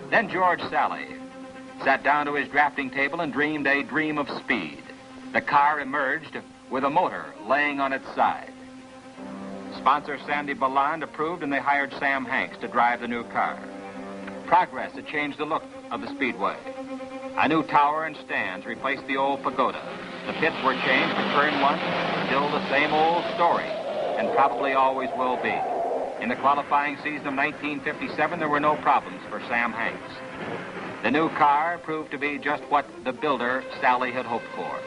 Then George Sally sat down to his drafting table and dreamed a dream of speed. The car emerged with a motor laying on its side. Sponsor Sandy Balland approved, and they hired Sam Hanks to drive the new car. Progress had changed the look of the Speedway. A new tower and stands replaced the old pagoda. The pits were changed for turn one, still the same old story, and probably always will be. In the qualifying season of 1957, there were no problems for Sam Hanks. The new car proved to be just what the builder, Sally, had hoped for.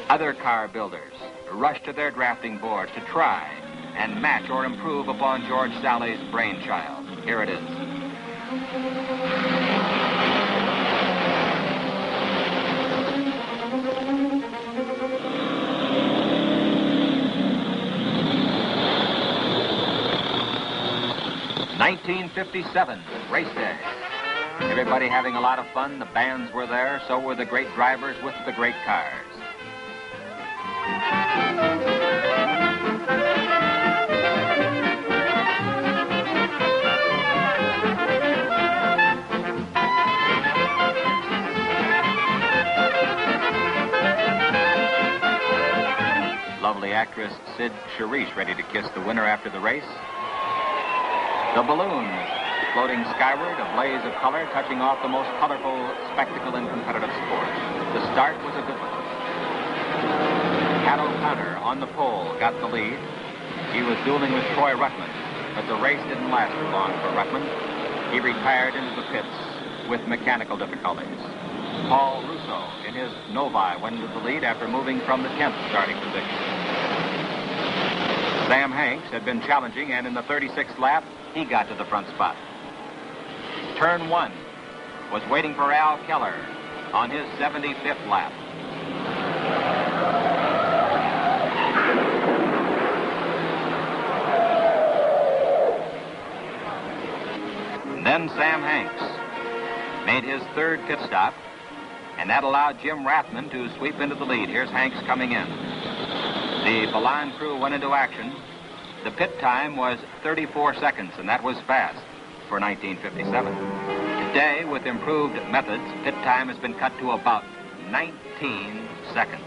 Other car builders rushed to their drafting boards to try and match or improve upon George Sally's brainchild. Here it is. '57, race day. Everybody having a lot of fun. The bands were there, so were the great drivers with the great cars. Lovely actress Sid Charisse ready to kiss the winner after the race. The balloons floating skyward, a blaze of color, touching off the most colorful spectacle in competitive sport. The start was a good one. Pat O'Connor on the pole got the lead. He was dueling with Troy Ruttman, but the race didn't last long for Ruttman. He retired into the pits with mechanical difficulties. Paul Russo in his Novi went into the lead after moving from the 10th starting position. Sam Hanks had been challenging, and in the 36th lap, he got to the front spot. Turn one was waiting for Al Keller on his 75th lap. Then Sam Hanks made his third pit stop, and that allowed Jim Rathman to sweep into the lead. Here's Hanks coming in. The Balland crew went into action. The pit time was 34 seconds, and that was fast for 1957. Today, with improved methods, pit time has been cut to about 19 seconds.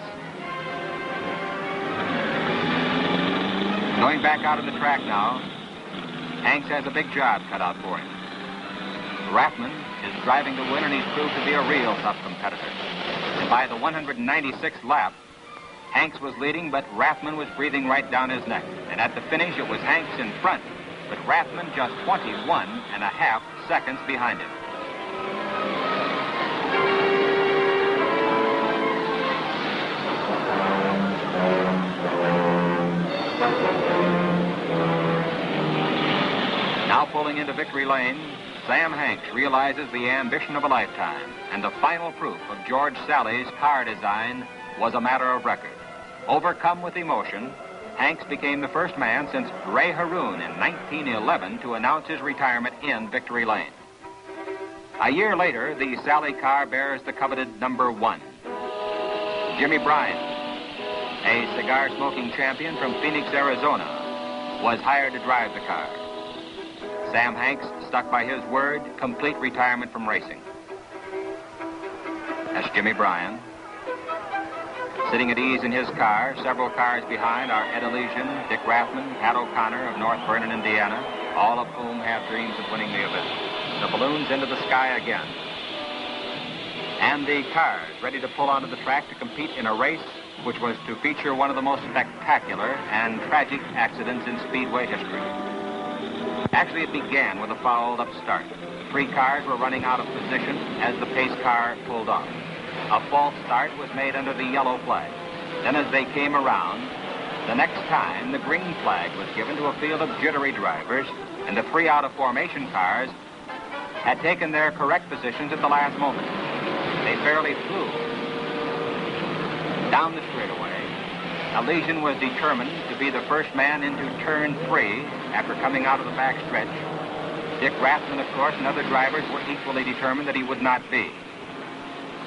Going back out of the track now, Hanks has a big job cut out for him. Rathman is driving to win, and he's proved to be a real tough competitor. And by the 196th lap, Hanks was leading, but Rathman was breathing right down his neck. And at the finish, it was Hanks in front, but Rathman just 21.5 seconds behind him. Now pulling into victory lane, Sam Hanks realizes the ambition of a lifetime, and the final proof of George Sally's car design was a matter of record. Overcome with emotion, Hanks became the first man since Ray Haroon in 1911 to announce his retirement in victory lane. A year later, the Sally car bears the coveted number 1. Jimmy Bryan, a cigar-smoking champion from Phoenix, Arizona, was hired to drive the car. Sam Hanks stuck by his word, complete retirement from racing. That's Jimmy Bryan. Sitting at ease in his car, several cars behind, are Ed Elysian, Dick Rathman, Pat O'Connor of North Vernon, Indiana, all of whom have dreams of winning the event. The balloons into the sky again. And the cars ready to pull onto the track to compete in a race which was to feature one of the most spectacular and tragic accidents in Speedway history. Actually, it began with a fouled-up start. The 3 cars were running out of position as the pace car pulled off. A false start was made under the yellow flag. Then as they came around, the next time, the green flag was given to a field of jittery drivers, and the 3 out-of-formation cars had taken their correct positions at the last moment. They fairly flew down the straightaway. Elysian was determined to be the first man into turn 3 after coming out of the back stretch. Dick Rathman, of course, and other drivers were equally determined that he would not be.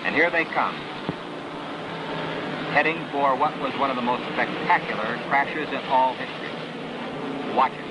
And here they come, heading for what was one of the most spectacular crashes in all history. Watch it.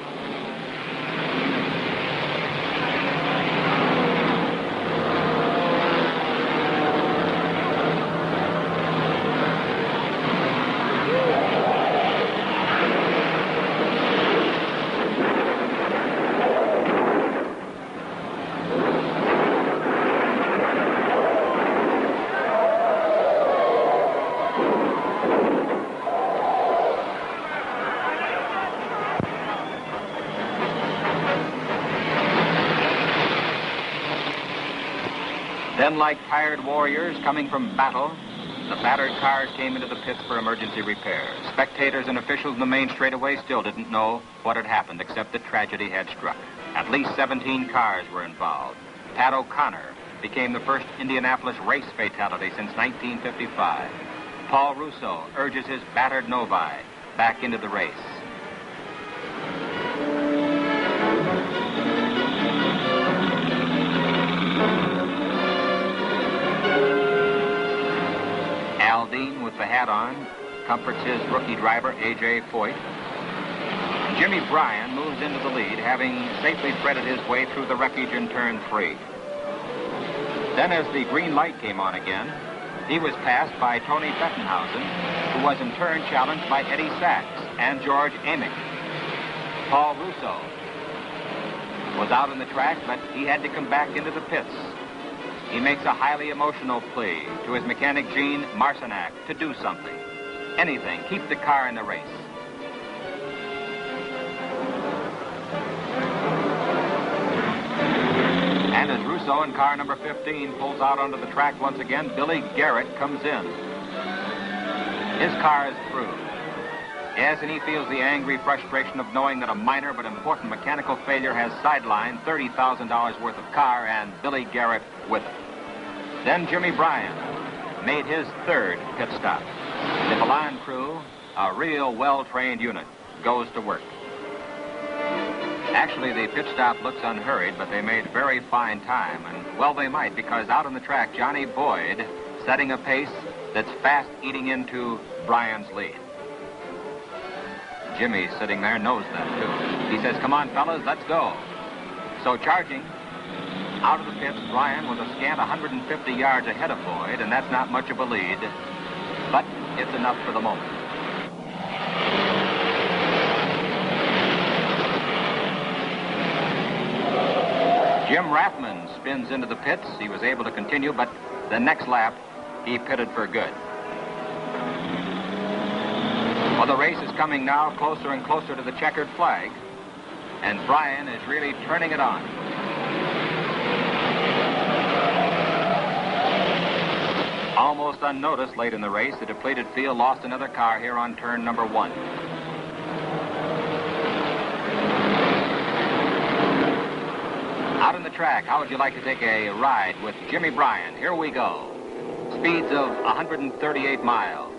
Then, like tired warriors coming from battle, the battered cars came into the pits for emergency repair. Spectators and officials in the main straightaway still didn't know what had happened, except that tragedy had struck. At least 17 cars were involved. Pat O'Connor became the first Indianapolis race fatality since 1955. Paul Russo urges his battered Novi back into the race. Aldine, with the hat on, comforts his rookie driver, A.J. Foyt. Jimmy Bryan moves into the lead, having safely threaded his way through the wreckage in turn 3. Then, as the green light came on again, he was passed by Tony Bettenhausen, who was in turn challenged by Eddie Sachs and George Amick. Paul Russo was out on the track, but he had to come back into the pits. He makes a highly emotional plea to his mechanic Gene Marcinak to do something. Anything. Keep the car in the race. And as Russo in car number 15 pulls out onto the track once again, Billy Garrett comes in. His car is through. Yes, and he feels the angry frustration of knowing that a minor but important mechanical failure has sidelined $30,000 worth of car and Billy Garrett with it. Then Jimmy Bryan made his third pit stop. The Milan crew, a real well-trained unit, goes to work. Actually, the pit stop looks unhurried, but they made very fine time. And, well, they might, because out on the track, Johnny Boyd setting a pace that's fast eating into Bryan's lead. Jimmy, sitting there, knows that, too. He says, come on, fellas, let's go. So charging out of the pits, Bryan was a scant 150 yards ahead of Boyd, and that's not much of a lead, but it's enough for the moment. Jim Rathman spins into the pits. He was able to continue, but the next lap, he pitted for good. Well, the race is coming now closer and closer to the checkered flag, and Bryan is really turning it on. Almost unnoticed late in the race, the depleted field lost another car here on turn number 1. Out on the track, how would you like to take a ride with Jimmy Bryan? Here we go. Speeds of 138 miles.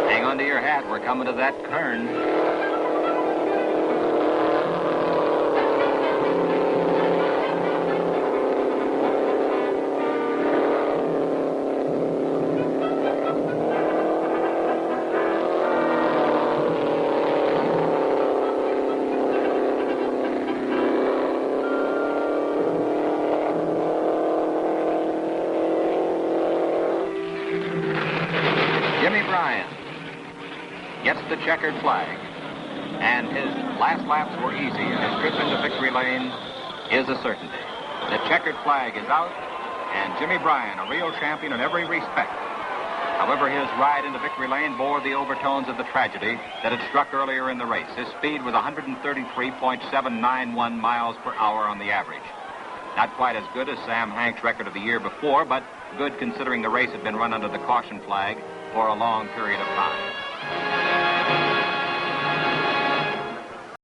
Hang on to your hat. We're coming to that turn. Gets the checkered flag, and his last laps were easy, and his trip into victory lane is a certainty. The checkered flag is out, and Jimmy Bryan, a real champion in every respect. However, his ride into victory lane bore the overtones of the tragedy that had struck earlier in the race. His speed was 133.791 miles per hour on the average. Not quite as good as Sam Hank's record of the year before, but good considering the race had been run under the caution flag for a long period of time.